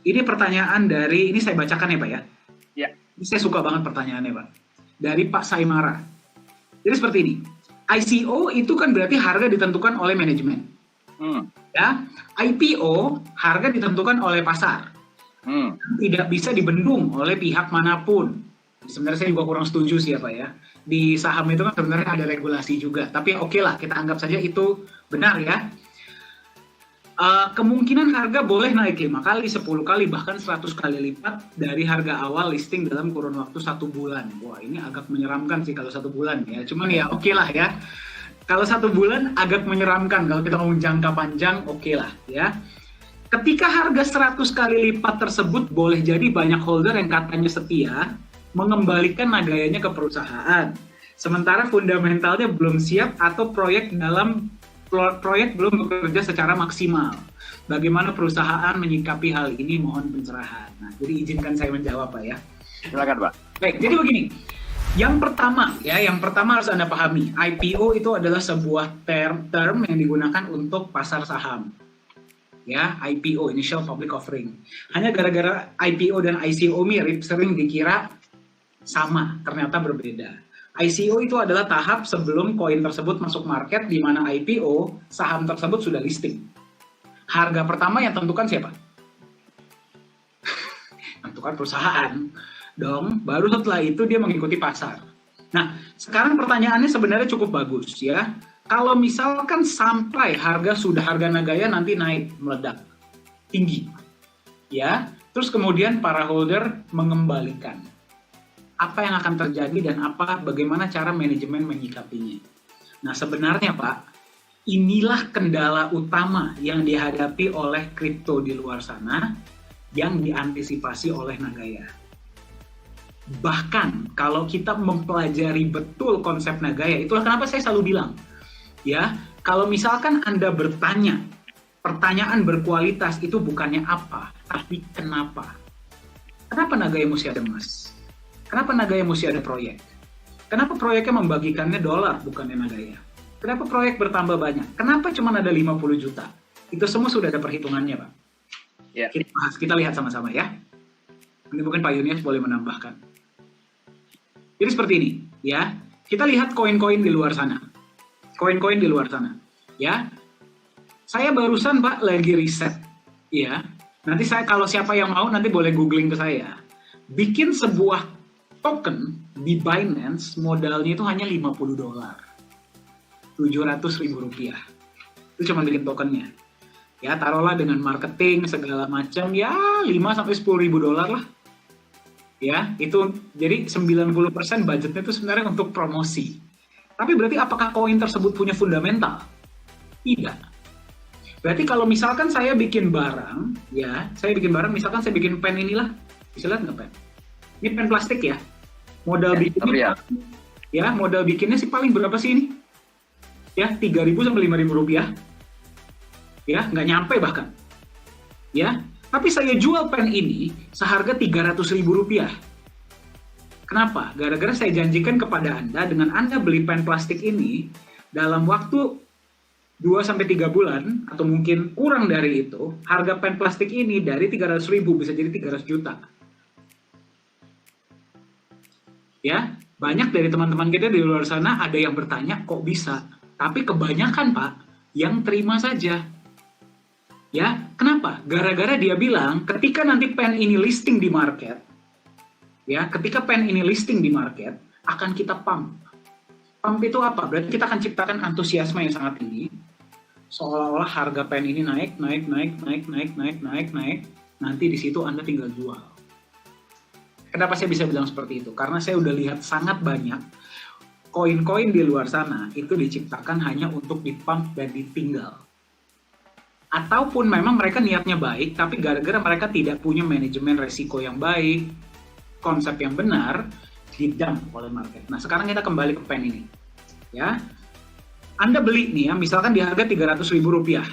Ini pertanyaan dari, ini saya bacakan ya Pak ya. Ya. Ini saya suka banget pertanyaannya Pak. Dari Pak Saimara. Jadi seperti ini. ICO itu kan berarti harga ditentukan oleh manajemen. Ya, IPO harga ditentukan oleh pasar. Tidak bisa dibendung oleh pihak manapun. Sebenarnya saya juga kurang setuju sih ya Pak ya. Di saham itu kan sebenarnya ada regulasi juga. Tapi oke lah, kita anggap saja itu benar ya. Kemungkinan harga boleh naik 5 kali, 10 kali, bahkan 100 kali lipat dari harga awal listing dalam kurun waktu 1 bulan. Wah, ini agak menyeramkan sih kalau 1 bulan ya. Cuman ya oke lah ya. Kalau 1 bulan agak menyeramkan. Kalau kita ngomong jangka panjang, oke lah ya. Ketika harga 100 kali lipat tersebut, boleh jadi banyak holder yang katanya setia mengembalikan nagayanya ke perusahaan. Sementara fundamentalnya belum siap atau proyek belum bekerja secara maksimal. Bagaimana perusahaan menyikapi hal ini? Mohon pencerahan. Nah, jadi izinkan saya menjawab Pak ya. Silakan Pak. Baik, jadi begini. Yang pertama harus Anda pahami, IPO itu adalah sebuah term yang digunakan untuk pasar saham. Ya, IPO, Initial Public Offering. Hanya gara-gara IPO dan ICO mirip, sering dikira sama, ternyata berbeda. ICO itu adalah tahap sebelum koin tersebut masuk market, di mana IPO, saham tersebut sudah listing. Harga pertama yang tentukan siapa? Tentukan perusahaan dong, baru setelah itu dia mengikuti pasar. Nah, sekarang pertanyaannya sebenarnya cukup bagus ya. Kalau misalkan sampai harga nagaya nanti naik, meledak, tinggi, ya, terus kemudian para holder mengembalikan. Apa yang akan terjadi dan bagaimana cara manajemen menyikapinya. Nah sebenarnya Pak, inilah kendala utama yang dihadapi oleh kripto di luar sana yang diantisipasi oleh Nagaya. Bahkan kalau kita mempelajari betul konsep Nagaya, itulah kenapa saya selalu bilang, ya, kalau misalkan Anda bertanya, pertanyaan berkualitas itu bukannya apa, tapi kenapa. Kenapa Nagaya mesti ada emas? Kenapa Nagaya mesti ada proyek? Kenapa proyeknya membagikannya dolar bukannya Nagaya? Kenapa proyek bertambah banyak? Kenapa cuma ada 50 juta? Itu semua sudah ada perhitungannya, Pak. Ya. Kita lihat sama-sama ya. Ini mungkin Pak Yunius boleh menambahkan. Jadi seperti ini, ya. Kita lihat koin-koin di luar sana. Koin-koin di luar sana, ya. Saya barusan, Pak, lagi riset, ya. Nanti kalau siapa yang mau nanti boleh googling ke saya. Bikin sebuah token di Binance modalnya itu hanya $50. 700.000 rupiah. Itu cuma bikin tokennya. Ya, taruhlah dengan marketing segala macam ya 5-10 ribu dolar lah. Ya, itu jadi 90% budgetnya itu sebenarnya untuk promosi. Tapi berarti apakah koin tersebut punya fundamental? Tidak. Berarti kalau misalkan saya bikin barang, ya, misalkan saya bikin pen inilah, bisa lihat nggak pen? Ini pen plastik ya. Modal bikinnya, ya, modal bikinnya sih paling berapa sih ini? Ya, 3.000 sampai 5.000 rupiah. Ya, nggak nyampe bahkan. Ya, tapi saya jual pen ini seharga 300.000 rupiah. Kenapa? Gara-gara saya janjikan kepada Anda, dengan Anda beli pen plastik ini, dalam waktu 2-3 bulan, atau mungkin kurang dari itu, harga pen plastik ini dari 300.000 bisa jadi 300 juta. Ya, banyak dari teman-teman kita di luar sana ada yang bertanya, kok bisa? Tapi kebanyakan, Pak, yang terima saja. Ya, kenapa? Gara-gara dia bilang, ketika nanti pen ini listing di market, ya, ketika pen ini listing di market, akan kita pump. Pump itu apa? Berarti kita akan ciptakan antusiasme yang sangat tinggi, seolah-olah harga pen ini naik, nanti di situ Anda tinggal jual. Kenapa saya bisa bilang seperti itu? Karena saya udah lihat sangat banyak koin-koin di luar sana itu diciptakan hanya untuk dipump dan ditinggal. Ataupun memang mereka niatnya baik, tapi gara-gara mereka tidak punya manajemen resiko yang baik, konsep yang benar, didump oleh market. Nah, sekarang kita kembali ke pen ini. Ya, Anda beli nih ya, misalkan di harga 300.000 rupiah.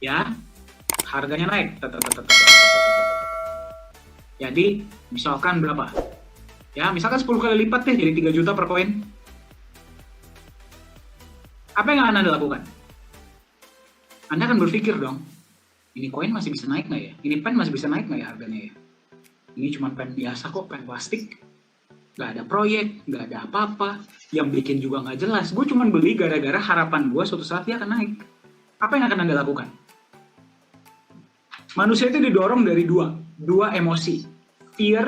Ya, harganya naik. Jadi, misalkan berapa? Ya, misalkan 10 kali lipat deh, jadi 3 juta per koin. Apa yang akan Anda lakukan? Anda akan berpikir dong, Ini koin masih bisa naik nggak ya? Ini pen masih bisa naik nggak ya harganya ya? Ini cuma pen biasa kok, pen plastik. Nggak ada proyek, nggak ada apa-apa. Yang bikin juga nggak jelas. Gue cuma beli gara-gara harapan gue suatu saat dia akan naik. Apa yang akan Anda lakukan? Manusia itu didorong dari dua emosi. Fear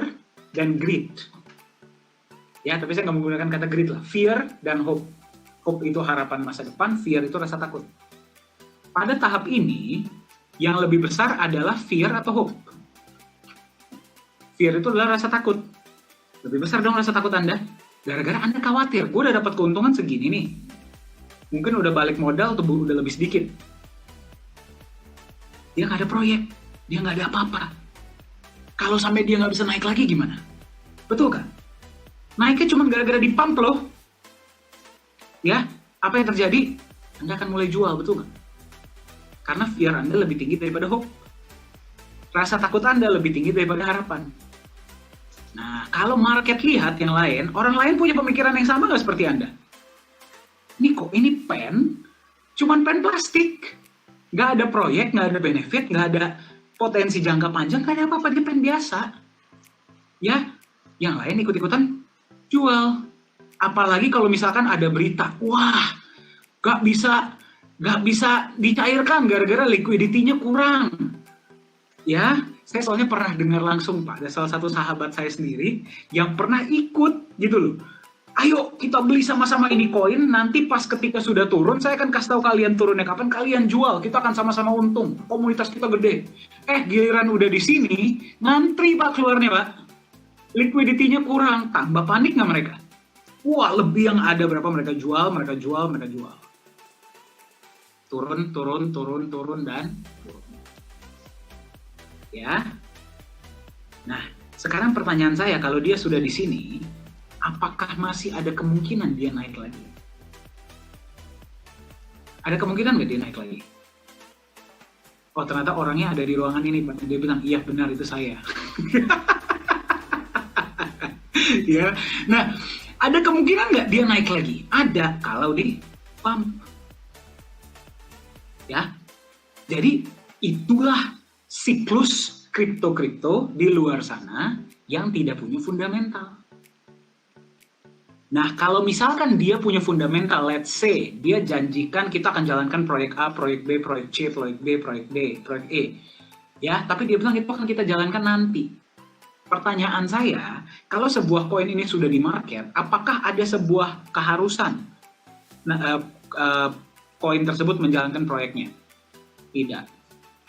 dan greed. Ya, tapi saya nggak menggunakan kata greed lah. Fear dan hope. Hope itu harapan masa depan, fear itu rasa takut. Pada tahap ini, yang lebih besar adalah fear atau hope. Fear itu adalah rasa takut. Lebih besar dong rasa takut Anda. Gara-gara Anda khawatir, gue udah dapat keuntungan segini nih. Mungkin udah balik modal atau udah lebih sedikit. Dia nggak ada proyek, dia nggak ada apa-apa. Kalau sampai dia nggak bisa naik lagi gimana? Betul kan? Naiknya cuma gara-gara di pump loh. Ya, apa yang terjadi? Anda akan mulai jual, betul nggak? Karena fear Anda lebih tinggi daripada hope. Rasa takut Anda lebih tinggi daripada harapan. Nah, kalau market lihat yang lain, orang lain punya pemikiran yang sama nggak seperti Anda? Ini pen, cuman pen plastik. Nggak ada proyek, nggak ada benefit, nggak ada potensi jangka panjang, nggak ada apa-apa, dia pen biasa. Ya, yang lain ikut-ikutan jual. Apalagi kalau misalkan ada berita, wah, nggak bisa dicairkan gara-gara liquidity-nya kurang. Ya, saya soalnya pernah dengar langsung Pak, ada salah satu sahabat saya sendiri yang pernah ikut gitu loh. Ayo kita beli sama-sama ini koin, nanti pas ketika sudah turun, saya akan kasih tahu kalian turunnya kapan, kalian jual, kita akan sama-sama untung, komunitas kita gede. Giliran udah di sini, ngantri Pak keluarnya Pak. Liquidity-nya kurang, tambah panik nggak mereka? Wah, lebih yang ada berapa mereka jual. Turun, dan turun. Ya. Nah, sekarang pertanyaan saya, kalau dia sudah di sini, apakah masih ada kemungkinan dia naik lagi? Ada kemungkinan nggak dia naik lagi? Oh, ternyata orangnya ada di ruangan ini, Pak. Dia bilang, iya benar itu saya. Ya. Nah, ada kemungkinan nggak dia naik lagi? Ada, kalau di pump. Ya. Jadi, itulah siklus kripto-kripto di luar sana yang tidak punya fundamental. Nah, kalau misalkan dia punya fundamental, let's say, dia janjikan kita akan jalankan proyek A, proyek B, proyek C, proyek B, proyek D, proyek E. Ya, tapi dia bilang itu akan kita jalankan nanti. Pertanyaan saya, kalau sebuah koin ini sudah di market, apakah ada sebuah keharusan koin tersebut menjalankan proyeknya? Tidak.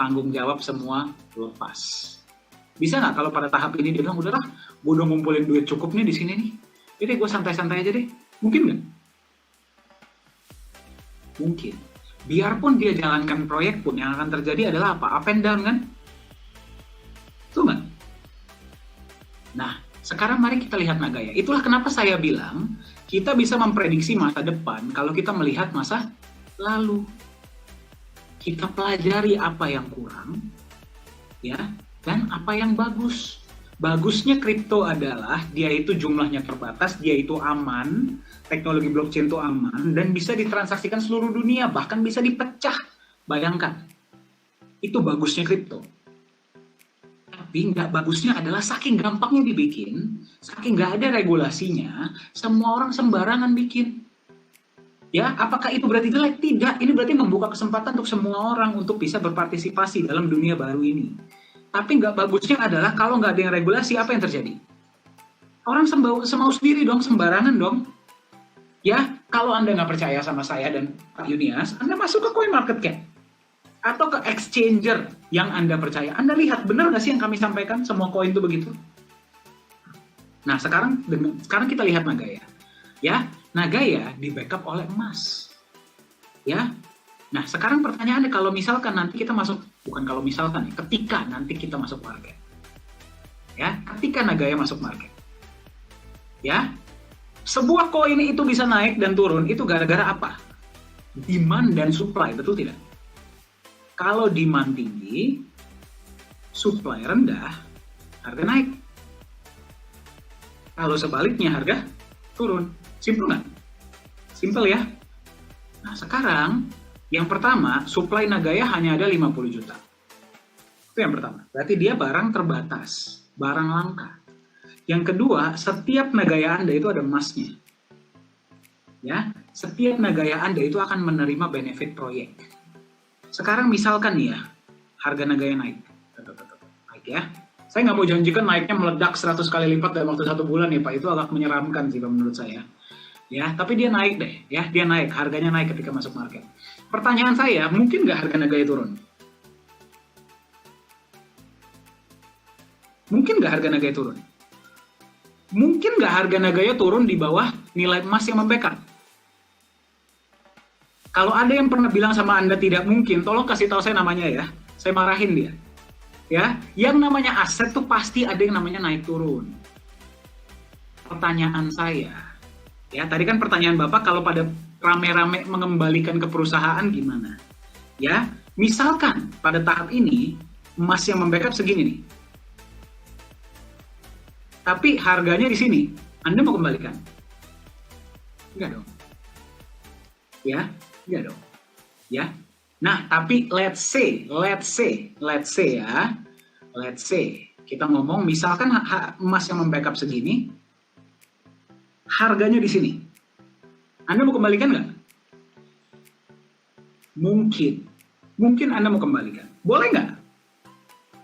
Tanggung jawab semua lepas. Bisa nggak kalau pada tahap ini dia bilang, udahlah, gue udah ngumpulin duit cukup nih di sini nih. Jadi gue santai-santai aja deh. Mungkin nggak? Mungkin. Biarpun dia jalankan proyek pun, yang akan terjadi adalah apa? Up and down kan? Tuh nggak? Nah, sekarang mari kita lihat Nagaya. Itulah kenapa saya bilang, kita bisa memprediksi masa depan kalau kita melihat masa lalu. Kita pelajari apa yang kurang, ya, dan apa yang bagus. Bagusnya kripto adalah dia itu jumlahnya terbatas, dia itu aman, teknologi blockchain itu aman, dan bisa ditransaksikan seluruh dunia, bahkan bisa dipecah. Bayangkan, itu bagusnya kripto. Tapi nggak bagusnya adalah saking gampangnya dibikin, saking nggak ada regulasinya, semua orang sembarangan bikin. Ya, apakah itu berarti jelek? Tidak, ini berarti membuka kesempatan untuk semua orang untuk bisa berpartisipasi dalam dunia baru ini. Tapi nggak bagusnya adalah kalau nggak ada yang regulasi, apa yang terjadi? Orang semau sendiri dong, sembarangan dong. Ya, kalau Anda nggak percaya sama saya dan Pak Yunias, Anda masuk ke CoinMarketCap. Atau ke exchanger yang Anda percaya. Anda lihat, benar nggak sih yang kami sampaikan, semua koin itu begitu? Nah, sekarang kita lihat Nagaya. Ya, Nagaya di backup oleh emas. Ya. Nah, sekarang pertanyaannya, kalau misalkan nanti kita masuk, bukan kalau misalkan, ketika nanti kita masuk market. Ya, ketika Nagaya masuk market. Ya. Sebuah koin itu bisa naik dan turun itu gara-gara apa? Demand dan supply, betul tidak? Kalau demand tinggi, supply rendah, harga naik. Kalau sebaliknya harga turun. Simple nggak? Simple ya. Nah sekarang, yang pertama, supply Nagaya hanya ada 50 juta. Itu yang pertama. Berarti dia barang terbatas, barang langka. Yang kedua, setiap nagaya Anda itu ada emasnya. Ya, setiap nagaya Anda itu akan menerima benefit proyek. Sekarang misalkan nih ya, harga nagaya naik. Naik ya. Saya nggak mau janjikan naiknya meledak 100 kali lipat dalam waktu 1 bulan ya Pak. Itu agak menyeramkan sih Pak menurut saya. Ya, tapi dia naik deh. Ya, dia naik. Harganya naik ketika masuk market. Pertanyaan saya, mungkin nggak harga nagaya turun? Mungkin nggak harga nagaya turun? Mungkin nggak harga nagaya turun di bawah nilai emas yang membackup? Kalau ada yang pernah bilang sama Anda tidak mungkin, tolong kasih tahu saya namanya ya. Saya marahin dia. Ya, yang namanya aset tuh pasti ada yang namanya naik turun. Pertanyaan saya, ya tadi kan pertanyaan Bapak kalau pada rame-rame mengembalikan ke perusahaan gimana? Ya, misalkan pada tahap ini emas yang membackup segini nih. Tapi harganya di sini, Anda mau kembalikan? Enggak dong. Ya, enggak dong. Ya. Nah, tapi let's say ya. Let's say kita ngomong misalkan emas yang membackup segini, harganya di sini. Anda mau kembalikan nggak? Mungkin. Mungkin Anda mau kembalikan. Boleh nggak?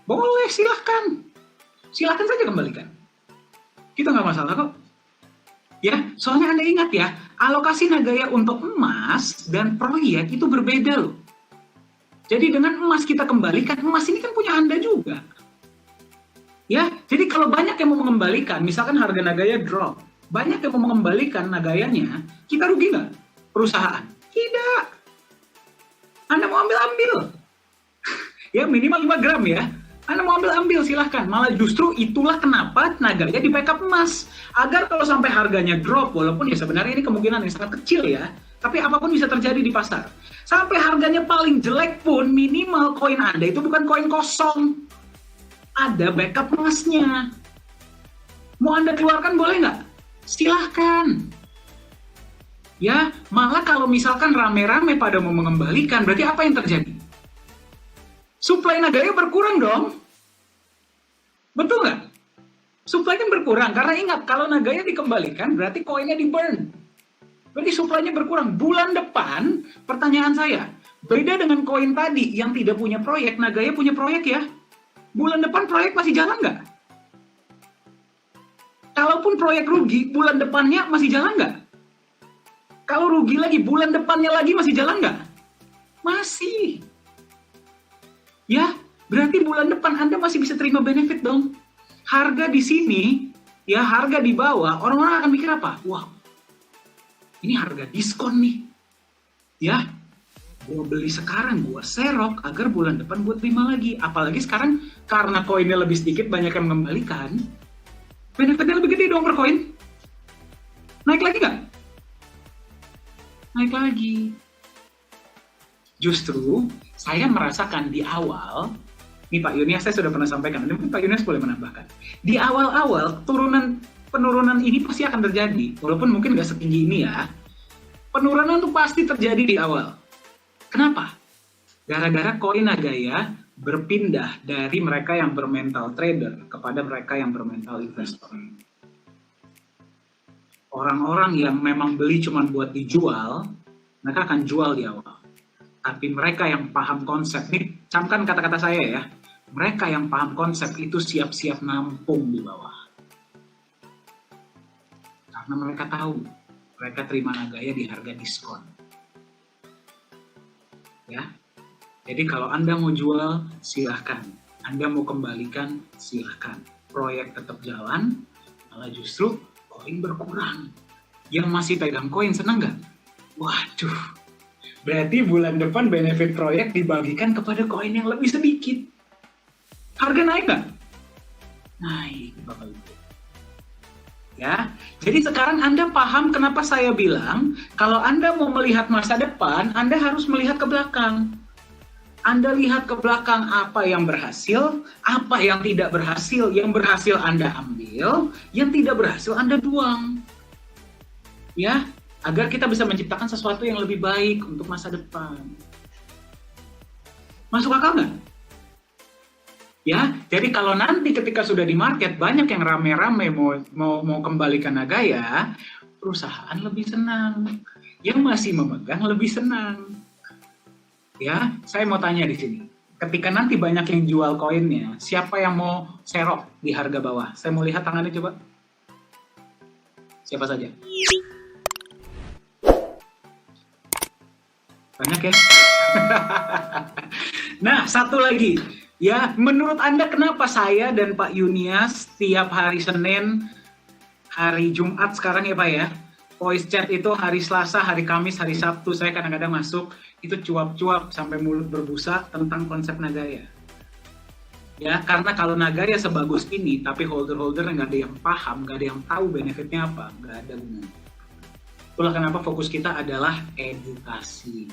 Boleh, silahkan. Silahkan saja kembalikan. Kita nggak masalah kok. Ya, soalnya Anda ingat ya, alokasi nagaya untuk emas dan proyek itu berbeda loh. Jadi dengan emas kita kembalikan, emas ini kan punya Anda juga. Ya, jadi kalau banyak yang mau mengembalikan, misalkan harga nagaya drop, banyak yang mau mengembalikan nagayanya, kita rugi nggak? Perusahaan? Tidak. Anda mau ambil-ambil. Ya, minimal 5 gram ya. Anda mau ambil-ambil, silahkan. Malah justru itulah kenapa nagaya di backup emas. Agar kalau sampai harganya drop, walaupun ya sebenarnya ini kemungkinan yang sangat kecil ya, tapi apapun bisa terjadi di pasar. Sampai harganya paling jelek pun, minimal koin Anda itu bukan koin kosong. Ada backup emasnya. Mau Anda keluarkan boleh nggak? Silahkan. Ya, malah kalau misalkan rame-rame pada mau mengembalikan, berarti apa yang terjadi? Suplai nagaya berkurang dong. Betul nggak? Suplainya berkurang, karena ingat, kalau nagaya dikembalikan, berarti koinnya di-burn. Berarti suplainya berkurang. Bulan depan, pertanyaan saya, beda dengan koin tadi yang tidak punya proyek, nagaya punya proyek ya. Bulan depan proyek masih jalan nggak? Kalaupun proyek rugi, bulan depannya masih jalan nggak? Kalau rugi lagi, bulan depannya lagi masih jalan nggak? Masih. Ya, berarti bulan depan Anda masih bisa terima benefit dong. Harga di sini, ya harga di bawah, orang-orang akan mikir apa? Wah, ini harga diskon nih. Ya, gue beli sekarang, gue serok agar bulan depan gue terima lagi. Apalagi sekarang karena koinnya lebih sedikit, banyak yang mengembalikan, benefitnya lebih gede dong per koin. Naik lagi nggak? Naik lagi. Justru saya merasakan di awal, nih Pak Yunias saya sudah pernah sampaikan, mungkin Pak Yunias boleh menambahkan. Di awal-awal penurunan ini pasti akan terjadi, walaupun mungkin nggak setinggi ini ya. Penurunan itu pasti terjadi di awal. Kenapa? Gara-gara koin nagaya berpindah dari mereka yang bermental trader kepada mereka yang bermental investor. Orang-orang yang memang beli cuma buat dijual, mereka akan jual di awal. Tapi mereka yang paham konsep, nih camkan kata-kata saya ya, mereka yang paham konsep itu siap-siap nampung di bawah. Karena mereka tahu, mereka terima nagaya di harga diskon. Ya, jadi kalau Anda mau jual, silahkan. Anda mau kembalikan, silahkan. Proyek tetap jalan, malah justru koin berkurang. Yang masih pegang koin senang nggak? Waduh. Berarti bulan depan benefit proyek dibagikan kepada koin yang lebih sedikit. Harga naik nggak? Naik, Bapak Ibu. Ya, jadi sekarang Anda paham kenapa saya bilang kalau Anda mau melihat masa depan, Anda harus melihat ke belakang. Anda lihat ke belakang apa yang berhasil, apa yang tidak berhasil. Yang berhasil Anda ambil, yang tidak berhasil Anda buang. Ya, agar kita bisa menciptakan sesuatu yang lebih baik untuk masa depan. Masuk akal nggak? Ya, jadi kalau nanti ketika sudah di market banyak yang rame-rame mau kembalikan Nagaya, perusahaan lebih senang. Yang masih memegang lebih senang. Ya, saya mau tanya di sini. Ketika nanti banyak yang jual koinnya, siapa yang mau serok di harga bawah? Saya mau lihat tangannya coba. Siapa saja? Banyak ya? Nah, satu lagi. Ya, menurut Anda kenapa saya dan Pak Yunias setiap hari Senin, hari Jumat sekarang ya Pak ya, voice chat itu hari Selasa, hari Kamis, hari Sabtu, saya kadang-kadang masuk, itu cuap-cuap sampai mulut berbusa tentang konsep Nagaya. Ya, karena kalau Nagaya sebagus ini, tapi holder-holder nggak ada yang paham, nggak ada yang tahu benefitnya apa, nggak ada gunanya. Itulah kenapa fokus kita adalah edukasi.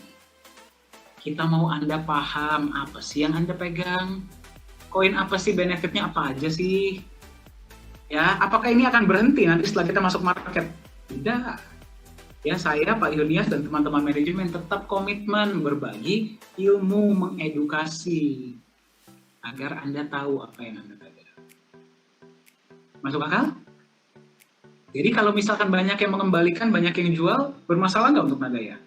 Kita mau Anda paham apa sih yang Anda pegang, koin apa sih benefitnya apa aja sih, ya apakah ini akan berhenti nanti setelah kita masuk market? Tidak. Ya, saya Pak Yunias dan teman-teman manajemen tetap komitmen berbagi ilmu, mengedukasi agar Anda tahu apa yang Anda pegang. Masuk akal? Jadi kalau misalkan banyak yang mengembalikan, banyak yang jual, bermasalah nggak untuk Nagaya?